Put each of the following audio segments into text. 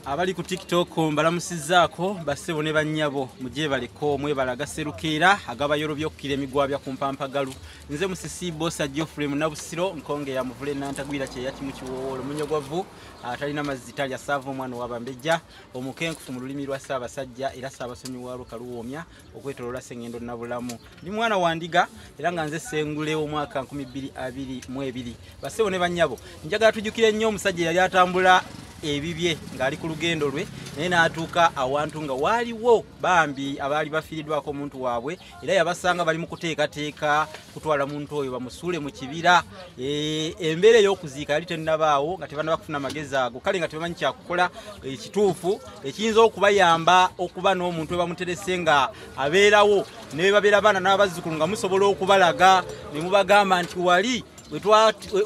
Abali ku TikTok mbalamusizzaako bassebo ne bannyabo mujje baliko mwebalaga Serukeera agabayoro by'okkira emigwabya ku mpampagalu. Nze musisi bossa Geoffrey Munnabusiro nkonge ya muvule nantagwira kye yati mu kiwoowolo munyogwavu atalina mazzi talya saavu omwana w'abambejja omukenkufu mu lulimi lwa Ssaabasajja era Ssaabasonyi wa Lukaluwoomya okwetoloola Ssengendo Nabulamu. Ndi mwana wa Ndiga era nga nze Ssengule omwaka 2022. Bassebo ne bannyabo njagala tujjukire nnyo omusajja yali atambula ebibye ngali ku lugendo lwe naye n'atuuka awantu nga waaliwo bambi abaali bafiiriddwako omuntu waabwe era yabasanga bali mu kuteekateeka kutwala muntu oyo bamusuule mu kibira. Embeera ey'okuziika yali tennabaawo nga tebanaba kufuna amagezi ago kale nga tebamanyi kyakukola ekituufu ekiyinza okubayamba okuba n'omuntu we bamuterese nga abeerawo ne babeera baana n'abazzukulu nga musobola okubalaga ne mubagamba nti wali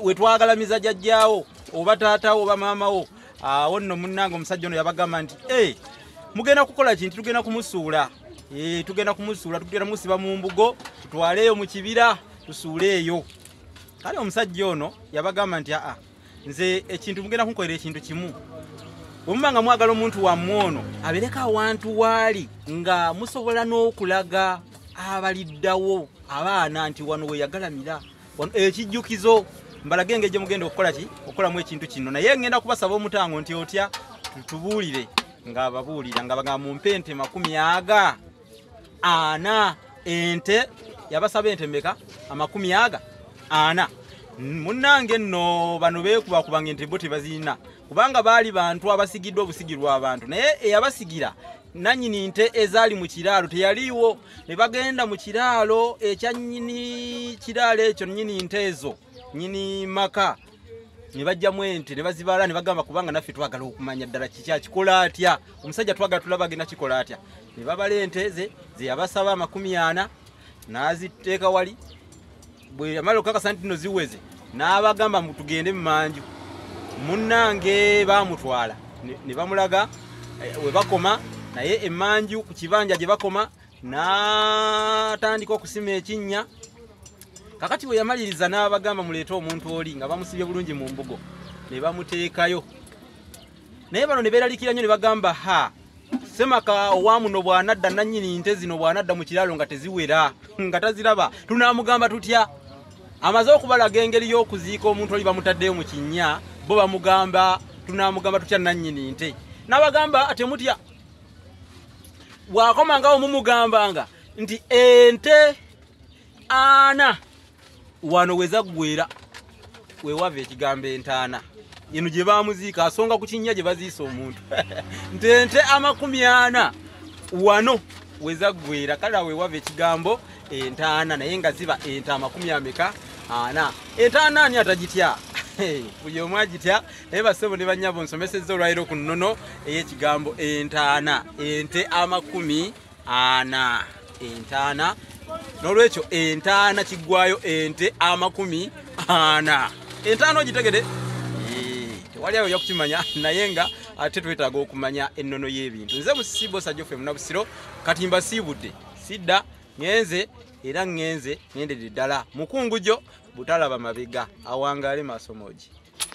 we twagalamiza jjajjaawo oba taatawo oba maamawo. Awo nno munnange omusajja ono yabagamba nti mugenda kukola kintu tugenda kumusuula. Tugenda kumusuula tugenda musiba mu mbugo tutwaleeyo mu kibira tusuuleeyo. Kale omusajja ono yabagamba nti nze ekintu mugenda kunkolera ekintu kimu. Bwe muba nga mwagala omuntu wammwe ono abeereko awantu waali nga musobola n'okulaga abaliddawo abaana nti wano we yagalamira ekijjukizo mbalage engeri gye mugenda okukola ki okolamu ekintu kino naye ngenda kubasaba omutango nti otya tubuulire nga babuulira nga bagamba mumpe ente 40 ente yabasaba ente mmeka 40 munnange nno bano beekubakubanga ente bo tebaziina kubanga baali bantu abasigiddwa obusigirwa abantu naye eyabasigira nannyini nte ezaali mu kiraalo teyaliiwo ne bagenda mu kiraalo ekya nnyini kiraalo ekyo nnyini nte ezo nyini maka ne bajjamu ente ne bazibala ne bagamba kubanga naffe twagala okumanya ddala kiki akikola atya omusajja twagala tulaba agenda kikola atya ne babala ente ze yabasaba 40 n'aziteeka wali bwe yamala okukakasa nti nno ziweze n'abagamba tugende mu manju munnange baamutwala ne bamulaga we bakoma naye emanju ku kibanja gye bakoma n'atandika okusima ekinnya. Kakati bwe yamaliriza n'abagamba muleete omuntu oli nga bamusibye bulungi mu mbugo ne bamuteekayo naye bano ne beeralikira nnyo ne bagamba semaka owamuno bw'anadda nannyini nte zino bw'anadda mu kiraalo nga teziwera nga taziraba tunaamugamba tutya. Amaze okubalaga engeri y'okuziika omuntu oli bamutaddeyo mu kinnya bo bamugamba tunaamugamba tutya nannyini nte n'abagamba ate mutya bw'akomangawo mumugambanga nti ente 40 wano wezaggwera wewava ekigambo Entaana yeno gye baamuziika asonga ku kinnya gye baziisa omuntu ente 40 wano wezaggwera kale wewava ekigambo Entaana naye nga ziba ente 40 Entaana ani atagitya buli omu agitya naye bassebo ne bannyabo nsomesezza olwaliro ku nnono ey'ekigambo Entaana ente 40 Entaana n'olwekyo Entaana kiggwayo ente 40 Entaana ogitegede tewali awo yakukimanya naye nga ate twetaaga okumanya ennono y'ebintu. Nze musisi bossa Geoffrey Munnabusiro kati mbasiibudde sidda ngenze era ngenze ngendedde ddala mukungujjo butalaba mabega awangaale maaso moogi.